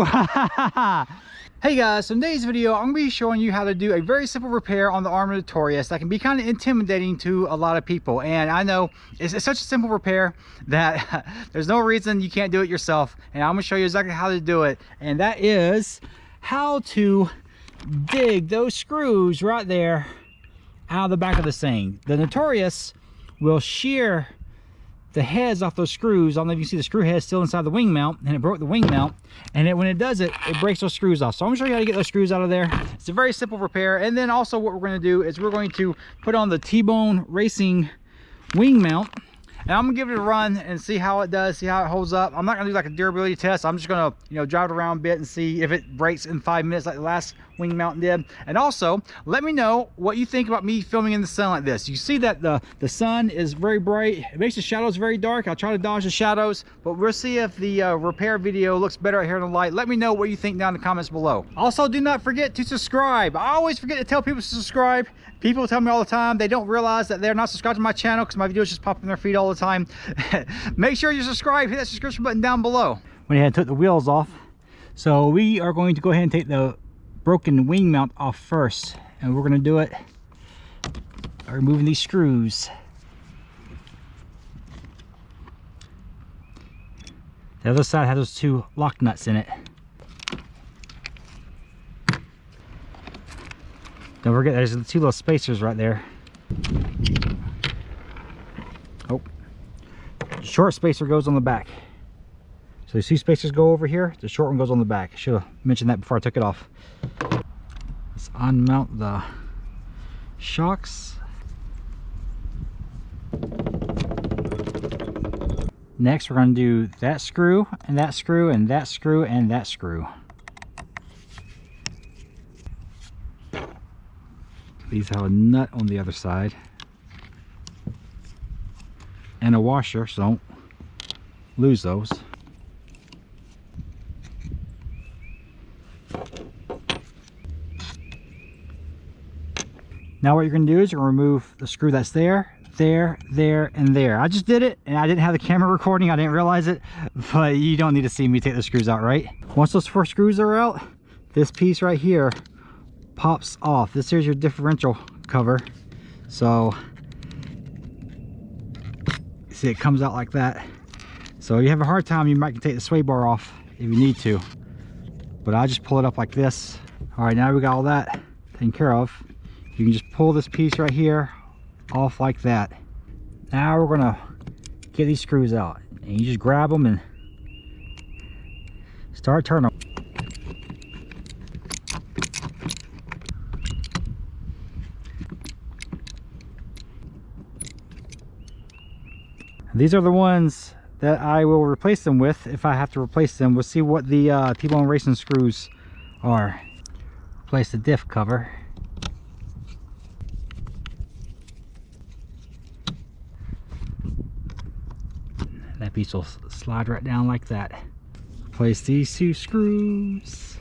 Woo! Hey guys, so in today's video, I'm going to be showing you how to do a very simple repair on the Arrma Notorious that can be kind of intimidating to a lot of people. And I know it's such a simple repair that there's no reason you can't do it yourself. And I'm going to show you exactly how to do it. And that is how to dig those screws right there out of the back of this thing. The Notorious will shear the heads off those screws. I don't know if you see the screw head still inside the wing mount, and it broke the wing mount, and when it does it, it breaks those screws off. So I'm gonna show you how to get those screws out of there. It's a very simple repair. And then also what we're going to do is we're going to put on the T-Bone Racing wing mount, and I'm gonna give it a run and see how it does, see how it holds up. I'm not gonna do like a durability test. I'm just gonna, drive it around a bit and see if it breaks in 5 minutes like the last wing mount did. And also let me know what you think about me filming in the sun like this. You see that the sun is very bright. It makes the shadows very dark. I'll try to dodge the shadows, but we'll see if the repair video looks better out here in the light. Let me know what you think down in the comments below. Also, do not forget to subscribe. I always forget to tell people to subscribe. People tell me all the time they don't realize that they're not subscribed to my channel because my videos just pop in their feed all the time. Make sure you subscribe, hit that subscription button down below. Went ahead and took the wheels off. So we are going to go ahead and take the broken wing mount off first. And we're going to do it by removing these screws. The other side has those two lock nuts in it. Don't forget there's the two little spacers right there. Oh, short spacer goes on the back. So these two spacers go over here, the short one goes on the back. Should have mentioned that before I took it off. Let's unmount the shocks. Next we're going to do that screw and that screw and that screw and that screw. These have a nut on the other side and a washer, so don't lose those. Now what you're going to do is you're going to remove the screw that's there, there, there, and there. I just did it, and I didn't have the camera recording. I didn't realize it, but you don't need to see me take the screws out, right? Once those 4 screws are out, this piece right here pops off. This here's your differential cover. So see, it comes out like that. So you have a hard time, you might take the sway bar off if you need to, but I just pull it up like this. All right, now we got all that taken care of. You can just pull this piece right here off like that. Now we're gonna get these screws out, and you just grab them and start turning them. These are the ones that I will replace them with if I have to replace them. We'll see what the T-Bone Racing screws are. Replace the diff cover. That piece will slide right down like that. Replace these 2 screws.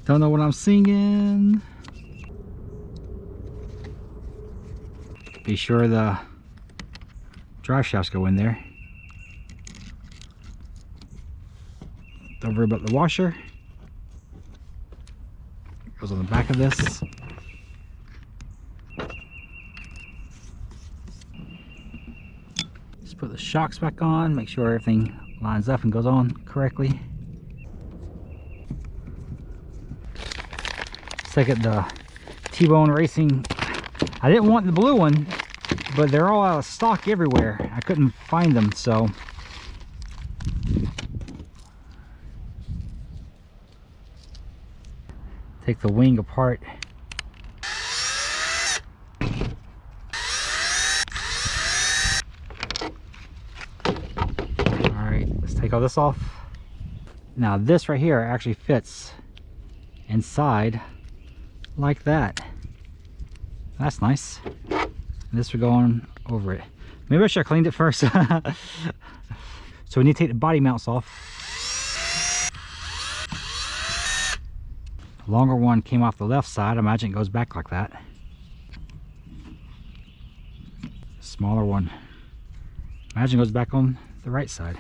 Don't know what I'm singing. Be sure the drive shafts go in there. Don't worry about the washer. It goes on the back of this. Just put the shocks back on, make sure everything lines up and goes on correctly. Second, the T-Bone Racing. I didn't want the blue one, but they're all out of stock everywhere. I couldn't find them, so take the wing apart. Alright, let's take all this off. Now this right here actually fits inside like that. That's nice. This would go on over it. Maybe I should have cleaned it first. So we need to take the body mounts off. The longer one came off the left side. I imagine it goes back like that. The smaller one, imagine, goes back on the right side.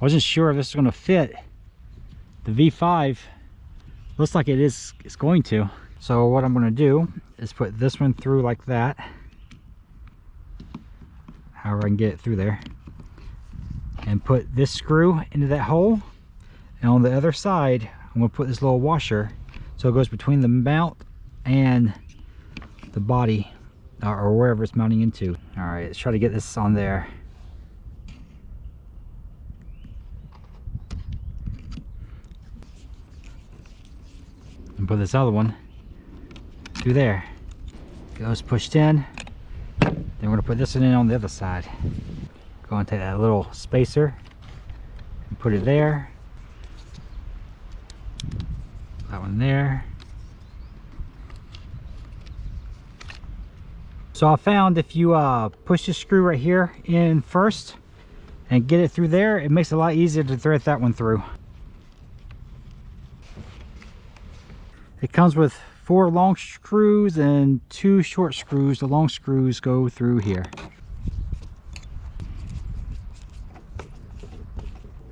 wasn't sure if this is going to fit the V5. Looks like it's going to. So what I'm going to do is put this one through like that, however I can get it through there, and put this screw into that hole. And on the other side, I'm going to put this little washer so it goes between the mount and the body, or wherever it's mounting into. All right, let's try to get this on there. And put this other one through there. Goes pushed in. Then we're going to put this one in on the other side. Go and take that little spacer and put it there. That one there. So I found if you push the screw right here in first and get it through there, it makes it a lot easier to thread that one through. It comes with 4 long screws and 2 short screws. The long screws go through here.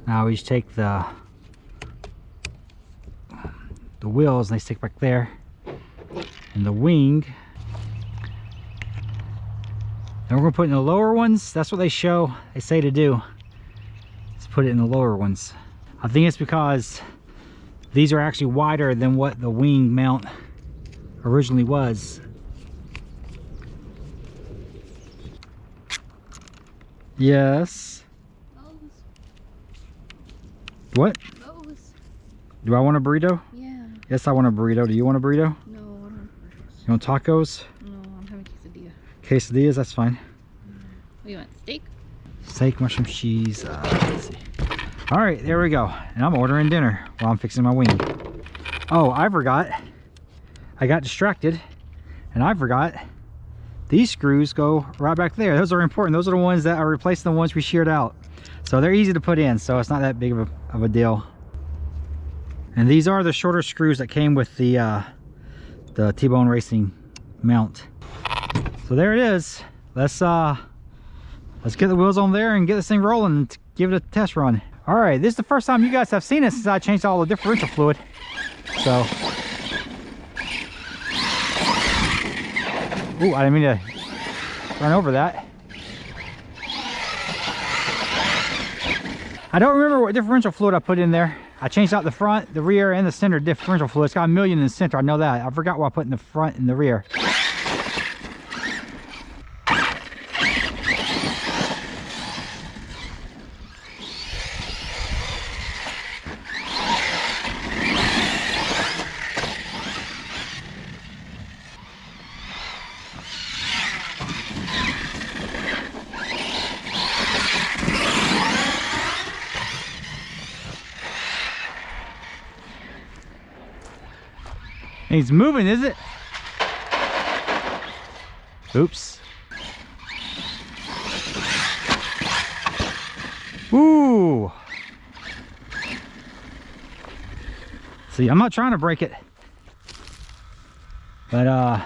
Now we just take the wheels and they stick back there, and the wing. And we're going to put in the lower ones. That's what they say to do. Let's put it in the lower ones. I think it's because these are actually wider than what the wing mount originally was. Yes. Those. What? Those. Do I want a burrito? Yeah. Yes, I want a burrito. Do you want a burrito? No, I don't want burritos. You want tacos? No, I'm having quesadilla. Quesadillas? That's fine. What do you want? Steak? Steak, mushroom, cheese. Let's see. All right, there we go. And I'm ordering dinner while I'm fixing my wing. Oh, I forgot. I got distracted, and I forgot. These screws go right back there. Those are important. Those are the ones that are replacing the ones we sheared out. So they're easy to put in, so it's not that big of a deal. And these are the shorter screws that came with the T-Bone Racing mount. So there it is. Let's get the wheels on there and get this thing rolling and give it a test run. All right, this is the first time you guys have seen it since I changed all the differential fluid. So, ooh, I didn't mean to run over that. I don't remember what differential fluid I put in there. I changed out the front, the rear, and the center differential fluid. It's got 1 million in the center, I know that. I forgot what I put in the front and the rear. He's moving, is it? Oops. Ooh. See, I'm not trying to break it, but I'm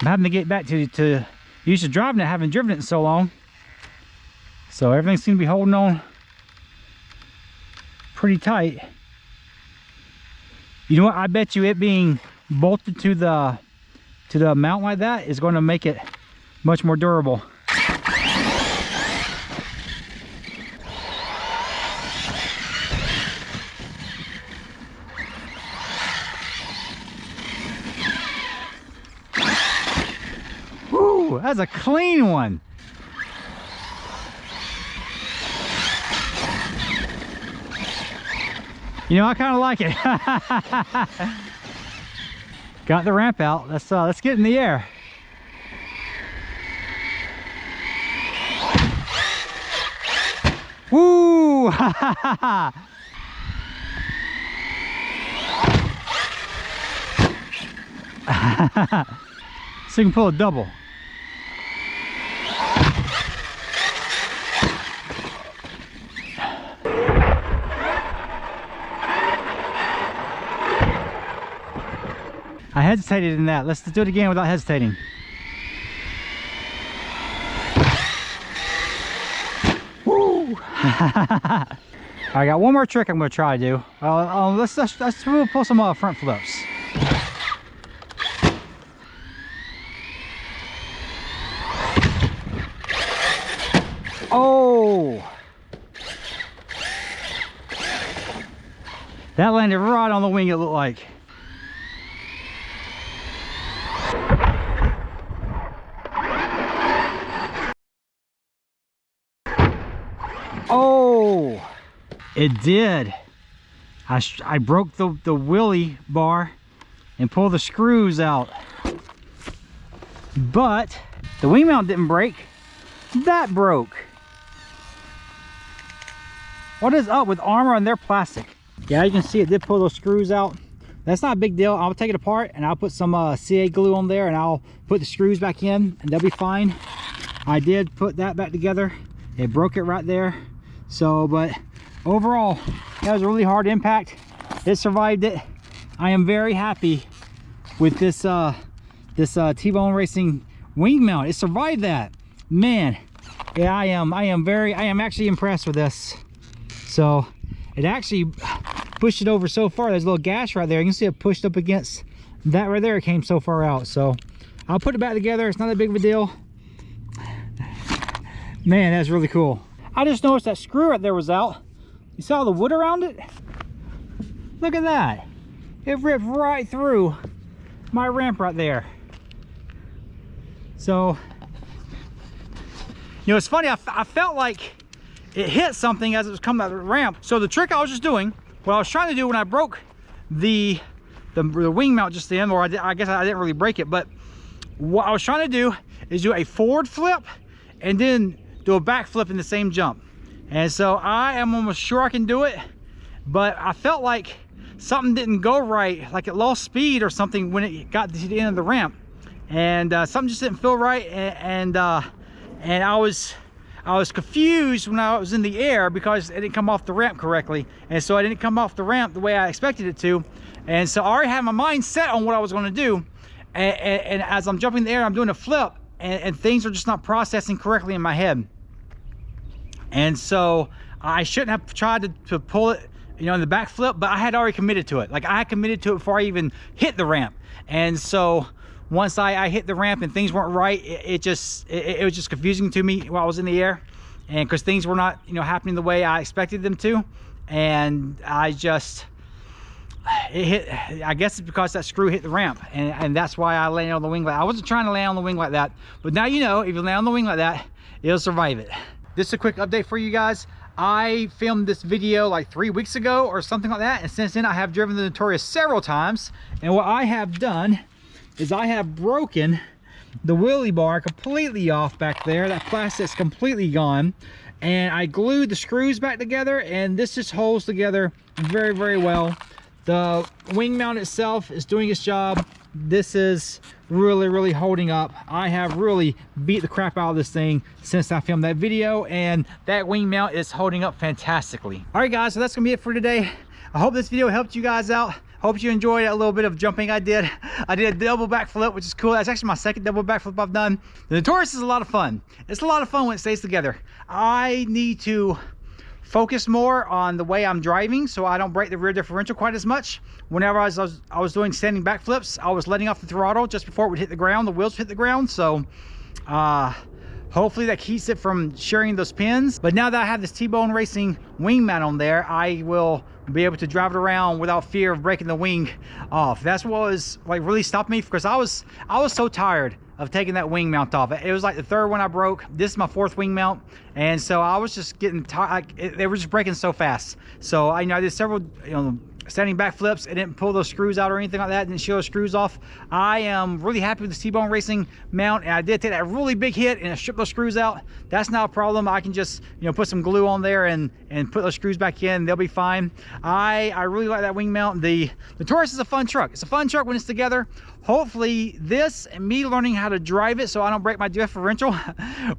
having to get back to used to driving it, haven't driven it in so long. So everything seems to be holding on pretty tight. You know what? I bet you it being bolted to the mount like that is going to make it much more durable. Woo! That's a clean one. You know, I kind of like it. Got the ramp out. Let's get in the air. Woo! So you can pull a double. I hesitated in that. Let's do it again without hesitating. Woo! I got one more trick I'm going to try to do. Let's pull some front flips. Oh! That landed right on the wing, it looked like. Oh! It did. I broke the wheelie bar and pulled the screws out. But the wing mount didn't break. That broke. What is up with Arrma and their plastic? Yeah, you can see it did pull those screws out. That's not a big deal. I'll take it apart and I'll put some CA glue on there and I'll put the screws back in and they'll be fine. I did put that back together. It broke it right there. So, but overall, that was a really hard impact. It survived it. I am very happy with this T-Bone Racing wing mount. It survived that. Man, yeah, I am actually impressed with this. So it actually pushed it over so far. There's a little gash right there. You can see it pushed up against that right there. It came so far out. So I'll put it back together. It's not that big of a deal. Man, that's really cool. I just noticed that screw right there was out. You saw the wood around it? Look at that. It ripped right through my ramp right there. So, you know, it's funny, I felt like it hit something as it was coming out of the ramp. So the trick I was just doing, what I was trying to do when I broke the wing mount just then, or I guess I didn't really break it, but what I was trying to do is do a forward flip and then do a back flip in the same jump. And so I am almost sure I can do it, but I felt like something didn't go right, like it lost speed or something when it got to the end of the ramp, and something just didn't feel right, and I was confused when I was in the air because it didn't come off the ramp correctly, and so I didn't come off the ramp the way I expected it to, and so I already had my mind set on what I was going to do, and as I'm jumping in the air, I'm doing a flip, and things are just not processing correctly in my head. And so I shouldn't have tried to pull it, you know, in the back flip, but I had already committed to it. Like I had committed to it before I even hit the ramp. And so once I hit the ramp and things weren't right, it was just confusing to me while I was in the air, and because things were not, you know, happening the way I expected them to, and I guess it's because that screw hit the ramp, and that's why I landed on the wing like that. I wasn't trying to land on the wing like that, but now you know, if you land on the wing like that, it'll survive it. This is a quick update for you guys. I filmed this video like 3 weeks ago or something like that, and since then I have driven the Notorious several times, and what I have done is I have broken the wheelie bar completely off back there. That plastic's completely gone, and I glued the screws back together, and this just holds together very, very well. The wing mount itself is doing its job. This is really, really holding up. I have really beat the crap out of this thing since I filmed that video, and that wing mount is holding up fantastically. All right, guys, so that's gonna be it for today. I hope this video helped you guys out. Hope you enjoyed a little bit of jumping I did. I did a double backflip, which is cool. That's actually my second double backflip I've done. The Notorious is a lot of fun. It's a lot of fun when it stays together. I need to focus more on the way I'm driving so I don't break the rear differential quite as much. Whenever I was doing standing backflips, I was letting off the throttle just before it would hit the ground, the wheels hit the ground. So hopefully that keeps it from sharing those pins. But now that I have this T-Bone Racing wing mount on there, I will be able to drive it around without fear of breaking the wing off. That's what was like really stopped me, because I was so tired of taking that wing mount off. It was like the third one I broke. This is my fourth wing mount, and so I was just getting tired. They were just breaking so fast. So I did several, standing back flips. I didn't pull those screws out or anything like that. Didn't show those screws off. I am really happy with the T-Bone Racing mount, and I did take that really big hit and I stripped those screws out. That's not a problem. I can just put some glue on there and put those screws back in. They'll be fine. I really like that wing mount. The Notorious is a fun truck. It's a fun truck when it's together. Hopefully this and me learning how to drive it so I don't break my differential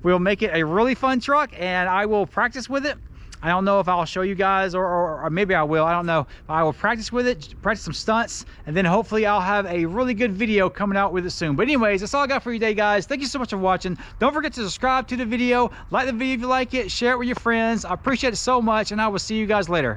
will make it a really fun truck, and I will practice with it. I don't know if I'll show you guys, or maybe I will, I don't know. But I will practice with it, practice some stunts, and then hopefully I'll have a really good video coming out with it soon. But anyways, that's all I got for you today, guys. Thank you so much for watching. Don't forget to subscribe to the video, like the video if you like it, share it with your friends. I appreciate it so much, and I will see you guys later.